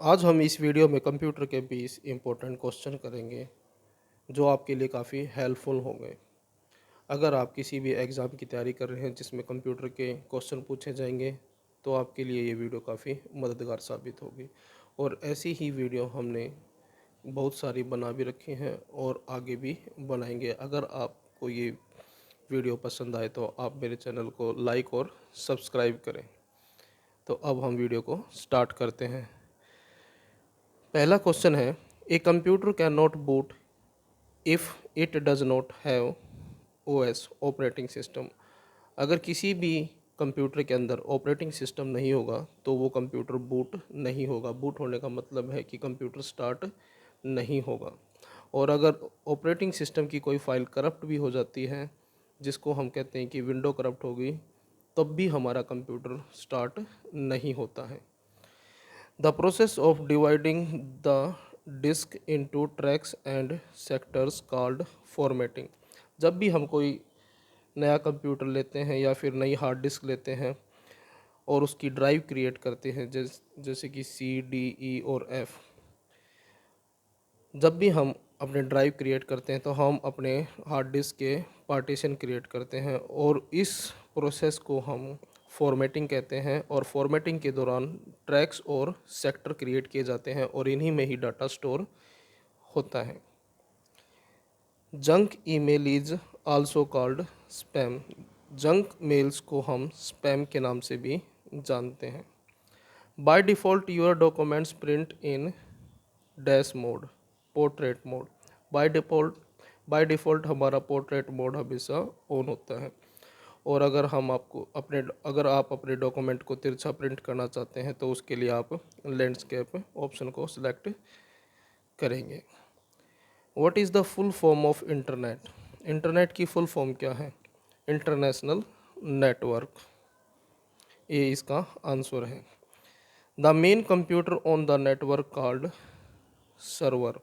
आज हम इस वीडियो में कंप्यूटर के 20 इम्पोर्टेंट क्वेश्चन करेंगे जो आपके लिए काफ़ी हेल्पफुल होंगे। अगर आप किसी भी एग्ज़ाम की तैयारी कर रहे हैं जिसमें कंप्यूटर के क्वेश्चन पूछे जाएंगे तो आपके लिए ये वीडियो काफ़ी मददगार साबित होगी। और ऐसी ही वीडियो हमने बहुत सारी बना भी रखी हैं और आगे भी बनाएंगे। अगर आपको ये वीडियो पसंद आए तो आप मेरे चैनल को लाइक और सब्सक्राइब करें। तो अब हम वीडियो को स्टार्ट करते हैं। पहला क्वेश्चन है, a computer can not boot if it does not have OS operating system. अगर किसी भी कंप्यूटर के अंदर ऑपरेटिंग सिस्टम नहीं होगा तो वो कंप्यूटर बूट नहीं होगा। बूट होने का मतलब है कि कंप्यूटर स्टार्ट नहीं होगा। और अगर ऑपरेटिंग सिस्टम की कोई फाइल करप्ट भी हो जाती है, जिसको हम कहते हैं कि विंडो करप्ट होगी, तब भी हमारा कंप्यूटर स्टार्ट नहीं होता है। The process of dividing the disk into tracks and sectors called formatting। जब भी हम कोई नया कंप्यूटर लेते हैं या फिर नई हार्ड डिस्क लेते हैं और उसकी ड्राइव क्रिएट करते हैं, जैसे कि C, D, E और F, जब भी हम अपने ड्राइव क्रिएट करते हैं तो हम अपने हार्ड डिस्क के पार्टीशन क्रिएट करते हैं और इस प्रोसेस को हम फॉर्मेटिंग कहते हैं। और फॉर्मेटिंग के दौरान ट्रैक्स और सेक्टर क्रिएट किए जाते हैं और इन्हीं में ही डाटा स्टोर होता है। Junk email is also called spam. Junk mails को हम स्पैम के नाम से भी जानते हैं। By default your documents print in dash mode, portrait mode. By default हमारा पोर्ट्रेट मोड हमेशा ऑन होता है। और अगर आप अपने डॉक्यूमेंट को तिरछा प्रिंट करना चाहते हैं तो उसके लिए आप लैंडस्केप ऑप्शन को सिलेक्ट करेंगे। What is the full form of internet? Internet की फुल फॉर्म क्या है? इंटरनेशनल नेटवर्क, ये इसका आंसर है। The main computer on the network called server.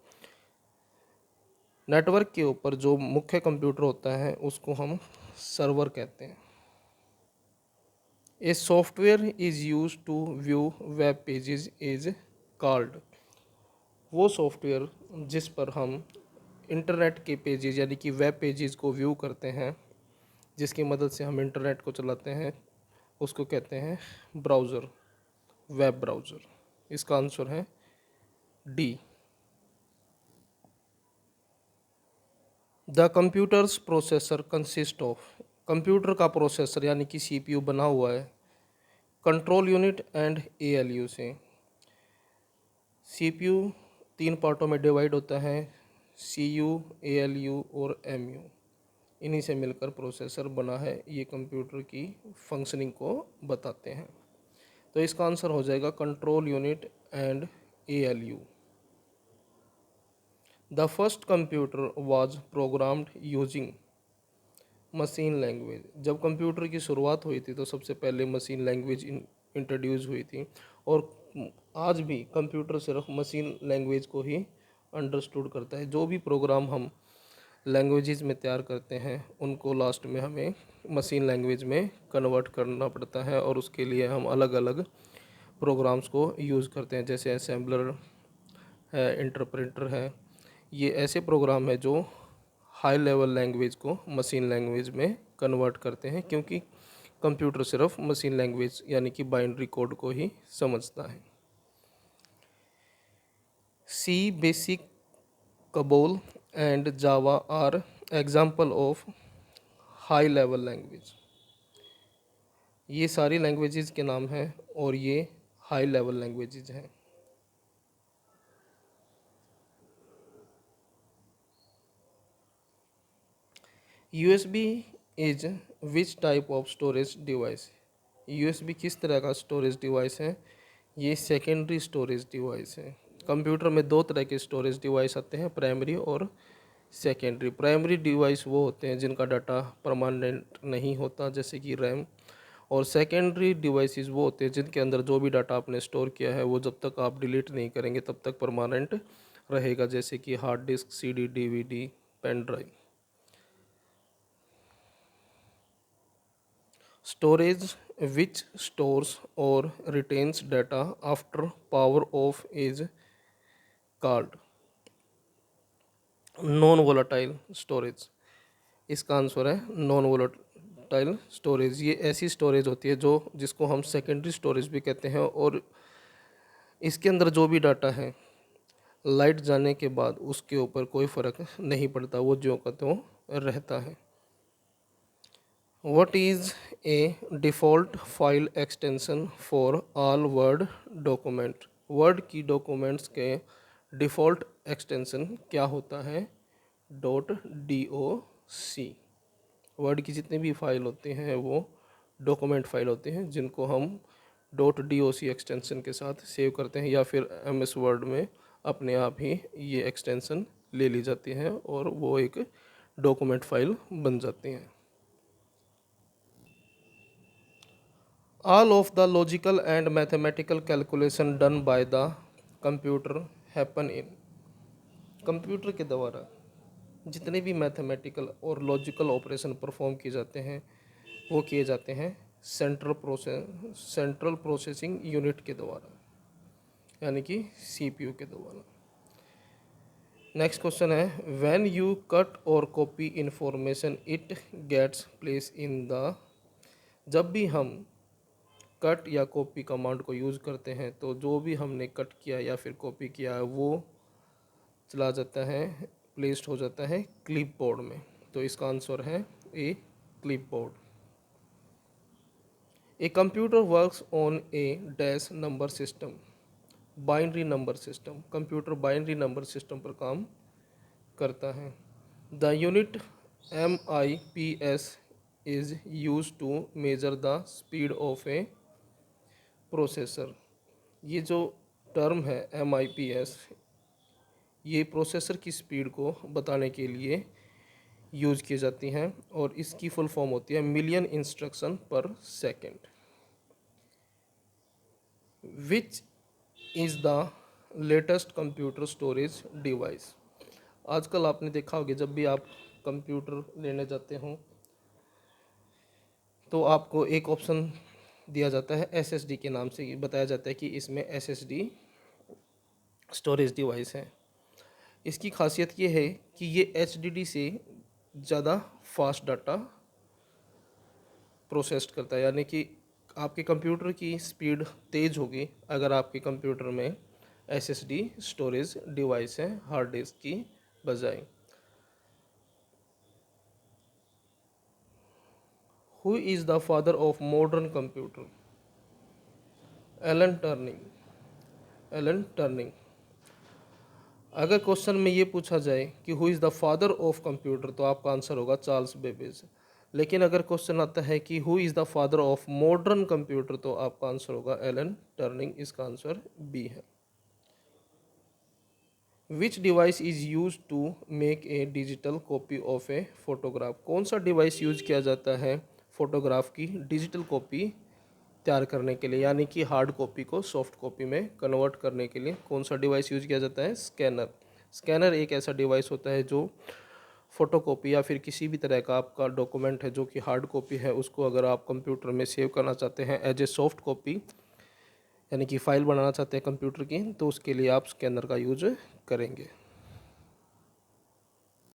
Network के ऊपर जो मुख्य कंप्यूटर होता है उसको हम सर्वर कहते हैं। A software is use to view web pages is called. वो सॉफ्टवेयर जिस पर हम इंटरनेट के पेजेस यानी कि वेब पेजेस को व्यू करते हैं, जिसकी मदद से हम इंटरनेट को चलाते हैं, उसको कहते हैं ब्राउज़र, वेब ब्राउज़र। इसका आंसर है D. The computers processor consist of. Computer का प्रोसेसर यानी कि सीपीयू बना हुआ है कंट्रोल यूनिट एंड एएलयू से। सीपीयू 3 पार्टों में डिवाइड होता है, सीयू, एएलयू और एमयू। इन्हीं से मिलकर प्रोसेसर बना है। ये कंप्यूटर की फंक्शनिंग को बताते हैं। तो इसका आंसर हो जाएगा control unit and ALU. The first computer was programmed using machine language. जब कंप्यूटर की शुरुआत हुई थी तो सबसे पहले मशीन लैंग्वेज इंट्रोड्यूस हुई थी। और आज भी कंप्यूटर सिर्फ मशीन लैंग्वेज को ही अंडरस्टूड करता है। जो भी प्रोग्राम हम लैंग्वेजेस में तैयार करते हैं उनको लास्ट में हमें मशीन लैंग्वेज में कन्वर्ट करना पड़ता है और उसके लिए हम अलग अलग प्रोग्राम्स को यूज़ करते हैं, जैसे असेंबलर है, इंटरप्रेटर है। ये ऐसे प्रोग्राम है जो हाई लेवल लैंग्वेज को मशीन लैंग्वेज में कन्वर्ट करते हैं, क्योंकि कंप्यूटर सिर्फ मशीन लैंग्वेज यानी कि बाइनरी कोड को ही समझता है। C, basic, COBOL and Java are example of high level language. ये सारी लैंग्वेजेस के नाम हैं और ये हाई लेवल लैंग्वेजेस हैं। USB is which type of storage device? USB किस तरह का स्टोरेज डिवाइस है? ये सेकेंडरी स्टोरेज डिवाइस है। कंप्यूटर में दो तरह के स्टोरेज डिवाइस आते हैं, प्राइमरी और सेकेंडरी। प्राइमरी डिवाइस वो होते हैं जिनका डाटा परमानेंट नहीं होता, जैसे कि रैम। और सेकेंडरी डिवाइसेस वो होते हैं जिनके अंदर जो भी डाटा आपने स्टोर किया है वो जब तक आप डिलीट नहीं करेंगे तब तक परमानेंट रहेगा, जैसे कि hard disk, CD, DVD, pen drive. Storage which stores और retains data after power off is called non volatile storage. इसका आंसर है नॉन वोलाटाइल स्टोरेज। ये ऐसी स्टोरेज होती है जो जिसको हम सेकेंडरी स्टोरेज भी कहते हैं, और इसके अंदर जो भी डाटा है लाइट जाने के बाद उसके ऊपर कोई फ़र्क नहीं पड़ता, वो ज्यों का त्यों रहता है। What is a default file extension for all Word document? Word की डॉक्यूमेंट्स के डिफ़ॉल्ट एक्सटेंशन क्या होता है? .doc। वर्ड की जितनी भी फाइल होती हैं वो डॉक्यूमेंट फाइल होते हैं जिनको हम .doc एक्सटेंशन के साथ सेव करते हैं, या फिर MS वर्ड में अपने आप ही ये एक्सटेंशन ले ली जाती हैं और वो एक डॉक्यूमेंट फाइल बन जाती हैं। All of the logical and mathematical calculation done by the computer happen in। Computer के द्वारा जितने भी मैथमेटिकल और लॉजिकल ऑपरेशन परफॉर्म किए जाते हैं वो किए जाते हैं सेंट्रल प्रोसेसिंग यूनिट के द्वारा, यानी कि CPU के द्वारा। नेक्स्ट क्वेश्चन है व्हेन यू कट और copy information it gets place in the. जब भी हम कट या कॉपी कमांड को यूज़ करते हैं तो जो भी हमने कट किया या फिर कॉपी किया है वो चला जाता है, प्लेस्ड हो जाता है क्लिपबोर्ड में। तो इसका आंसर है a clipboard. A computer works on a dash number system, binary number system. Computer binary number system पर काम करता है। The unit MIPS is use to measure the speed of a processor. ये जो टर्म है MIPS, ये processor की speed को बताने के लिए यूज़ की जाती हैं और इसकी फुल फॉर्म होती है मिलियन इंस्ट्रक्शन पर second. Which is the latest computer storage device. आजकल आपने देखा होगा जब भी आप कंप्यूटर लेने जाते हो तो आपको एक ऑप्शन दिया जाता है SSD के नाम से, बताया जाता है कि इसमें SSD स्टोरेज डिवाइस है। इसकी खासियत ये है कि ये HDD से ज़्यादा फास्ट डाटा प्रोसेस करता है, यानी कि आपके कंप्यूटर की स्पीड तेज़ होगी अगर आपके कंप्यूटर में SSD स्टोरेज डिवाइस है हार्ड डिस्क की बजाय। Who is the father of modern computer? Alan Turing. Alan Turing. अगर क्वेश्चन में ये पूछा जाए कि who is the father of computer तो आपका आंसर होगा चार्ल्स बेबेज। लेकिन अगर क्वेश्चन आता है कि who is the father of modern computer तो आपका आंसर होगा एलन टर्निंग। इसका आंसर बी है। Which device is use to make a digital copy of a photograph? कौन सा डिवाइस यूज किया जाता है फोटोग्राफ की डिजिटल कॉपी तैयार करने के लिए, यानी कि हार्ड कॉपी को सॉफ्ट कॉपी में कन्वर्ट करने के लिए कौन सा डिवाइस यूज किया जाता है? स्कैनर। स्कैनर एक ऐसा डिवाइस होता है जो फोटोकॉपी या फिर किसी भी तरह का आपका डॉक्यूमेंट है जो कि हार्ड कॉपी है उसको अगर आप कंप्यूटर में सेव करना चाहते हैं एज ए सॉफ्ट कॉपी, यानी कि फ़ाइल बनाना चाहते हैं कंप्यूटर की, तो उसके लिए आप स्कैनर का यूज करेंगे।